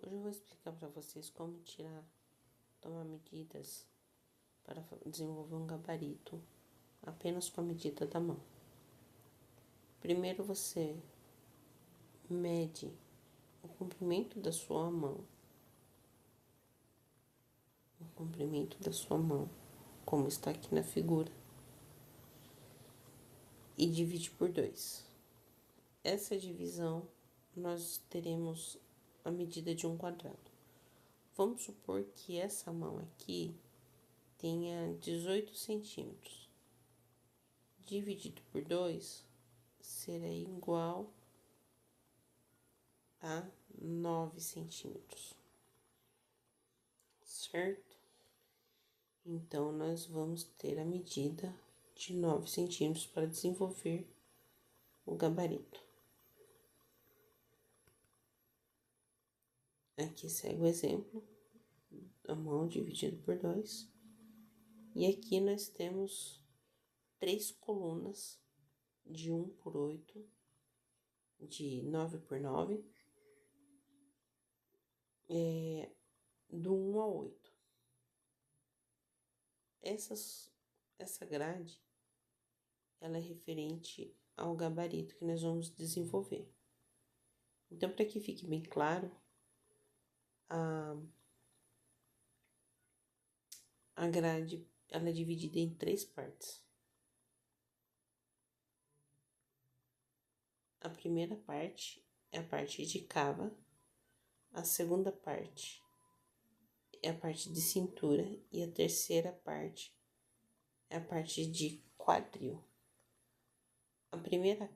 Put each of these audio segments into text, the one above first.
Hoje eu vou explicar para vocês como tomar medidas para desenvolver um gabarito apenas com a medida da mão. Primeiro você mede o comprimento da sua mão, como está aqui na figura, e divide por 2. Essa divisão nós teremos a medida de um quadrado. Vamos supor que essa mão aqui tenha 18 centímetros. Dividido por 2 será igual a 9 centímetros, certo? Então, nós vamos ter a medida de 9 centímetros para desenvolver o gabarito. Aqui segue o exemplo, a mão dividida por 2. E aqui nós temos 3 colunas de 1 por 8, de 9 por 9, do 1 ao 8. Essa grade, ela é referente ao gabarito que nós vamos desenvolver. Então, para que fique bem claro, a grade, ela é dividida em 3 partes. A primeira parte é a parte de cava, a segunda parte é a parte de cintura e a terceira parte é a parte de quadril. A primeira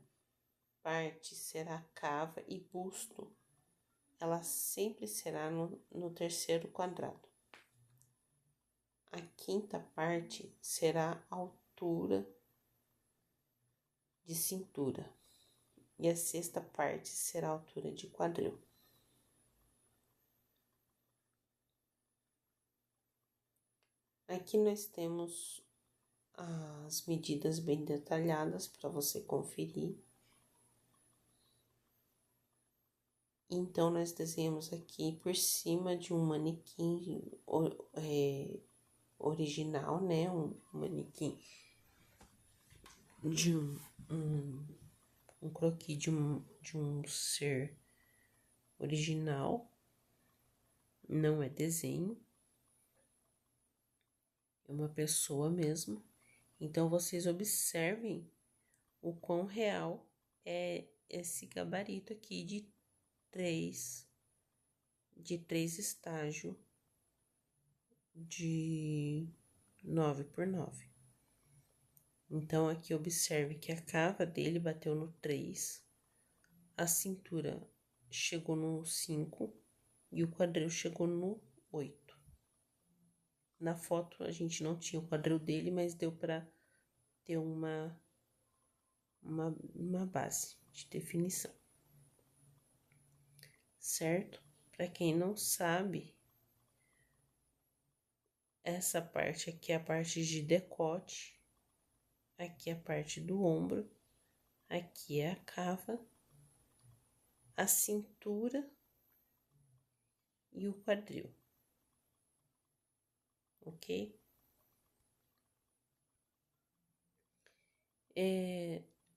parte será cava e busto, ela sempre será no terceiro quadrado. A quinta parte será a altura de cintura e a sexta parte será a altura de quadril. Aqui nós temos as medidas bem detalhadas para você conferir. Então, nós desenhamos aqui por cima de um manequim original, né? Um manequim de um croquis de um ser original. Não é desenho, é uma pessoa mesmo. Então, vocês observem o quão real é esse gabarito aqui de três estágios de 9 por 9. Então, aqui observe que a cava dele bateu no 3, a cintura chegou no 5 e o quadril chegou no 8. Na foto a gente não tinha o quadril dele, mas deu para ter uma base de definição, certo? Para quem não sabe, essa parte aqui é a parte de decote, aqui é a parte do ombro, aqui é a cava, a cintura e o quadril, ok?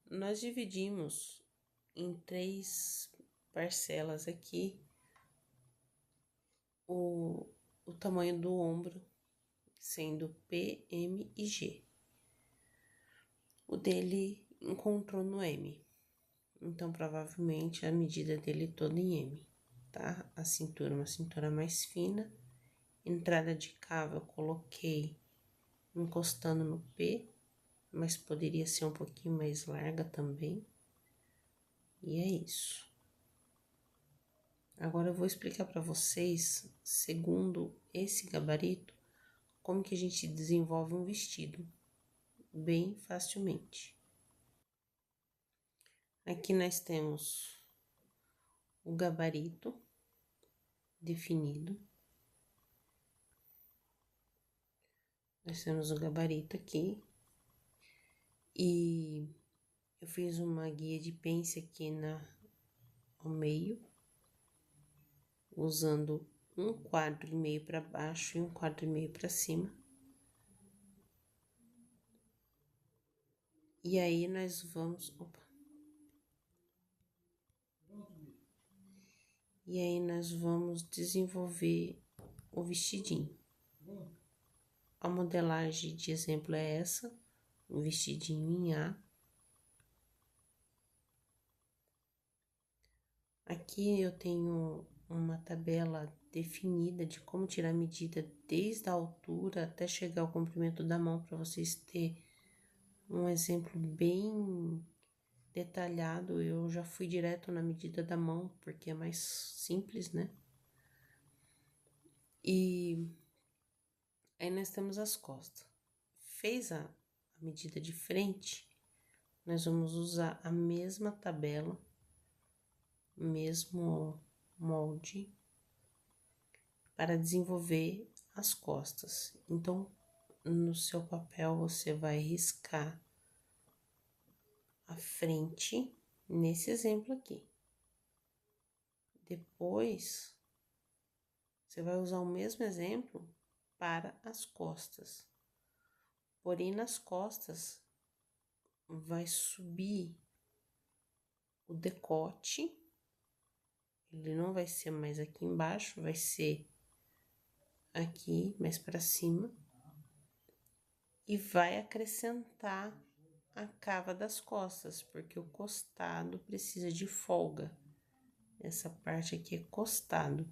Nós dividimos em 3 parcelas aqui o tamanho do ombro, sendo P, M e G. O dele encontrou no M, então provavelmente a medida dele toda em M, tá? A cintura, uma cintura mais fina. Entrada de cava eu coloquei encostando no P, mas poderia ser um pouquinho mais larga também. E é isso. Agora eu vou explicar para vocês, segundo esse gabarito, como que a gente desenvolve um vestido bem facilmente. Aqui nós temos o gabarito definido. Nós temos o gabarito aqui. E eu fiz uma guia de pence aqui ao meio. usando 1,4 para baixo e 1,4 para cima. E aí, nós vamos... E aí, nós vamos desenvolver o vestidinho. A modelagem de exemplo é essa, um vestidinho em A. Aqui eu tenho uma tabela definida de como tirar a medida desde a altura até chegar ao comprimento da mão, para vocês terem um exemplo bem detalhado. Eu já fui direto na medida da mão, porque é mais simples, né? E aí nós temos as costas. Fez a medida de frente, nós vamos usar a mesma tabela, mesmo molde, para desenvolver as costas. Então, no seu papel, você vai riscar a frente, nesse exemplo aqui. Depois, você vai usar o mesmo exemplo para as costas. Porém, nas costas, vai subir o decote. Ele não vai ser mais aqui embaixo, vai ser aqui, mais para cima. E vai acrescentar a cava das costas, porque o costado precisa de folga. Essa parte aqui é costado,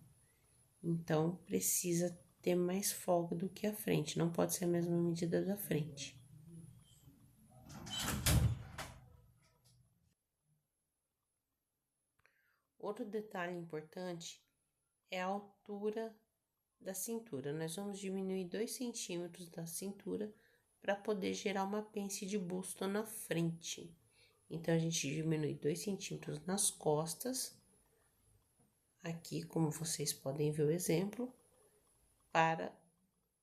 então precisa ter mais folga do que a frente, não pode ser a mesma medida da frente. Outro detalhe importante é a altura da cintura. Nós vamos diminuir 2 centímetros da cintura para poder gerar uma pence de busto na frente. Então, a gente diminui 2 centímetros nas costas, aqui, como vocês podem ver o exemplo, para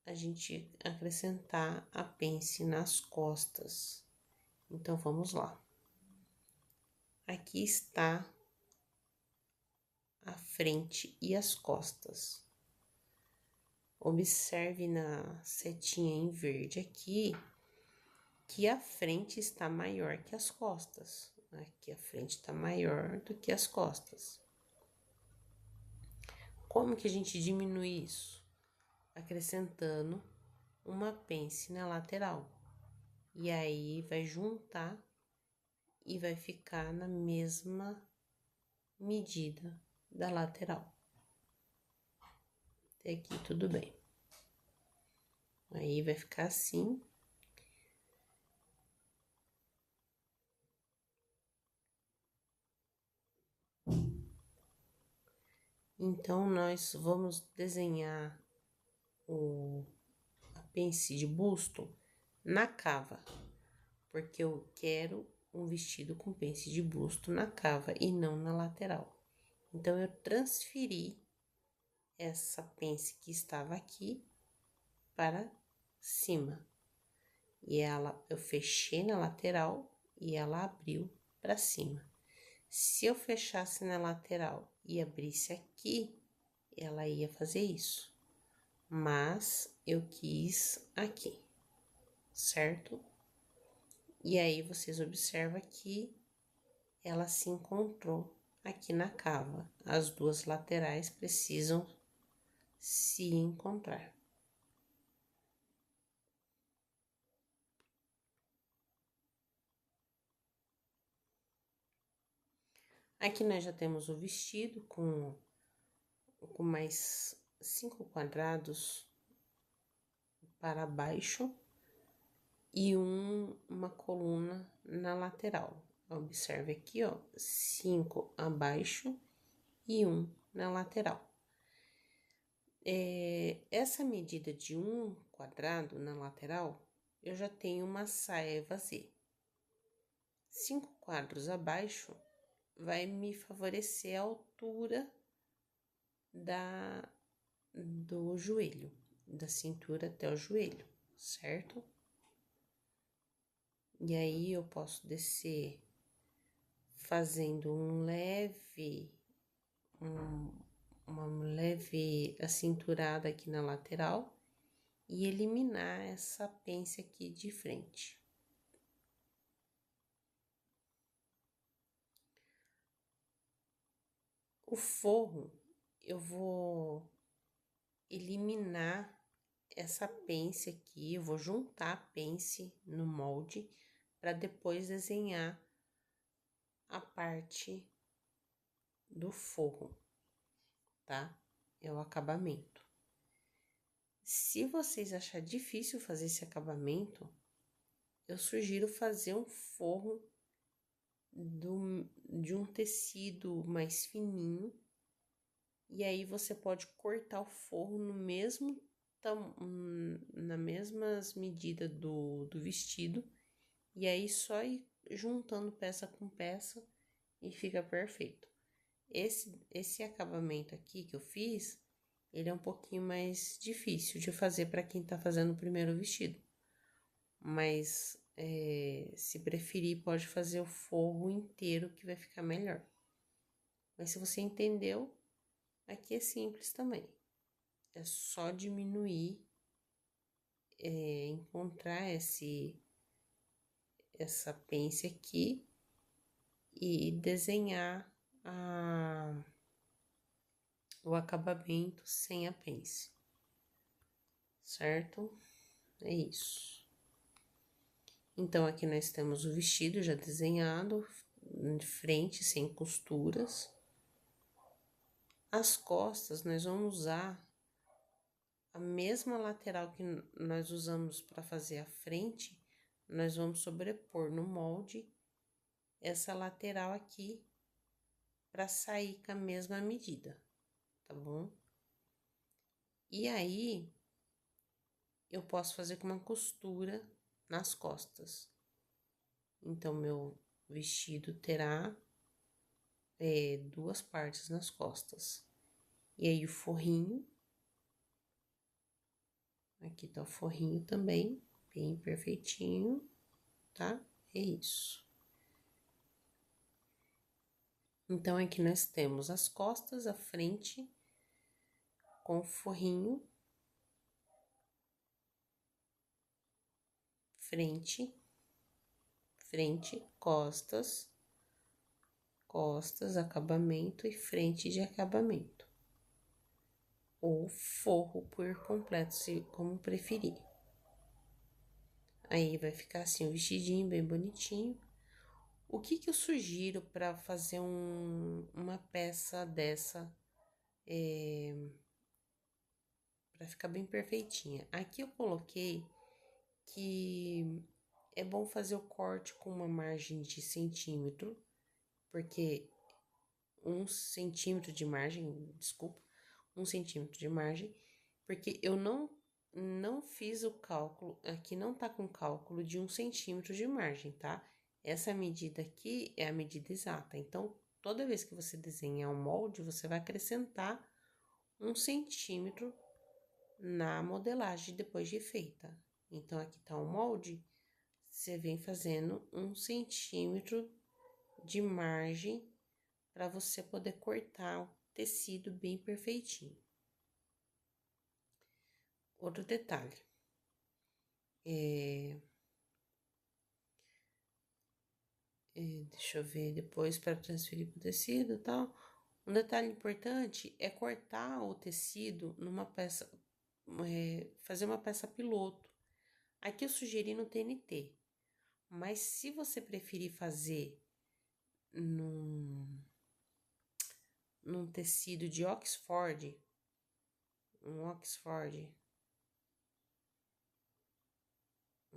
a gente acrescentar a pence nas costas. Então, vamos lá. Aqui está a frente e as costas. Observe na setinha em verde aqui, que a frente está maior que as costas. Aqui a frente está maior do que as costas. Como que a gente diminui isso? Acrescentando uma pence na lateral. E aí, vai juntar e vai ficar na mesma medida da lateral. Até aqui tudo bem. Aí, vai ficar assim. Então, nós vamos desenhar a pence de busto na cava, porque eu quero um vestido com pence de busto na cava e não na lateral. Então, eu transferi essa pence que estava aqui para cima. E eu fechei na lateral e ela abriu para cima. Se eu fechasse na lateral e abrisse aqui, ela ia fazer isso. Mas eu quis aqui, certo? E aí, vocês observam que ela se encontrou aqui na cava. As duas laterais precisam se encontrar. Aqui nós já temos o vestido com mais 5 quadrados para baixo e uma coluna na lateral. Observe aqui, ó, 5 abaixo e 1 na lateral. Essa medida de 1 quadrado na lateral, eu já tenho uma saia vazia. 5 quadros abaixo vai me favorecer a altura do joelho, da cintura até o joelho, certo? E aí, eu posso descer fazendo um leve, uma leve acinturada aqui na lateral e eliminar essa pence aqui de frente. O forro, eu vou eliminar essa pence aqui, eu vou juntar a pence no molde para depois desenhar a parte do forro, tá? É o acabamento. Se vocês acharem difícil fazer esse acabamento, eu sugiro fazer um forro de um tecido mais fininho, e aí você pode cortar o forro no mesmo na mesmas medidas do vestido, e aí só ir juntando peça com peça e fica perfeito. Esse acabamento aqui que eu fiz, ele é um pouquinho mais difícil de fazer para quem tá fazendo o primeiro vestido. Mas, se preferir, pode fazer o forro inteiro que vai ficar melhor. Mas se você entendeu, aqui é simples também. É só diminuir, encontrar essa pence aqui e desenhar o acabamento sem a pence, certo? É isso. Então, aqui nós temos o vestido já desenhado, de frente, sem costuras. As costas, nós vamos usar a mesma lateral que nós usamos para fazer a frente, nós vamos sobrepor no molde essa lateral aqui para sair com a mesma medida, tá bom? E aí, eu posso fazer com uma costura nas costas. Então, meu vestido terá duas partes nas costas. E aí, o forrinho. Aqui tá o forrinho também, bem perfeitinho, tá? É isso. Então, aqui nós temos as costas, a frente, com o forrinho. Frente, frente, costas, costas, acabamento e frente de acabamento. Ou forro por completo, se como preferir. Aí vai ficar assim o vestidinho bem bonitinho. O que eu sugiro para fazer uma peça dessa para ficar bem perfeitinha? Aqui eu coloquei que é bom fazer o corte com uma margem de centímetro, porque 1 centímetro de margem, desculpa, 1 centímetro de margem, porque eu não fiz o cálculo, aqui não tá com cálculo de 1 centímetro de margem, tá? Essa medida aqui é a medida exata, então, toda vez que você desenhar um molde, você vai acrescentar 1 centímetro na modelagem depois de feita. Então, aqui tá o molde, você vem fazendo 1 centímetro de margem para você poder cortar o tecido bem perfeitinho. Outro detalhe, deixa eu ver depois para transferir para o tecido e tal. Um detalhe importante é cortar o tecido numa peça, fazer uma peça piloto. Aqui eu sugeri no TNT, mas se você preferir fazer num tecido de Oxford, um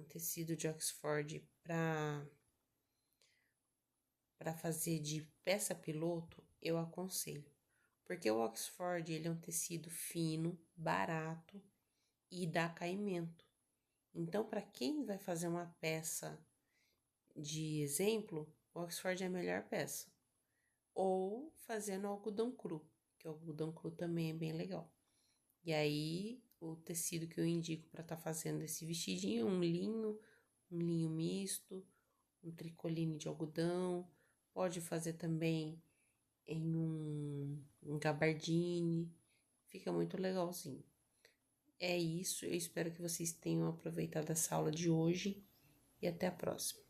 tecido de Oxford para fazer de peça piloto, eu aconselho. Porque o Oxford, ele é um tecido fino, barato e dá caimento. Então, para quem vai fazer uma peça de exemplo, o Oxford é a melhor peça. Ou fazendo algodão cru, que o algodão cru também é bem legal. E aí, o tecido que eu indico para estar fazendo esse vestidinho é um linho misto, um tricoline de algodão. Pode fazer também em um gabardine, fica muito legalzinho. É isso, eu espero que vocês tenham aproveitado essa aula de hoje e até a próxima.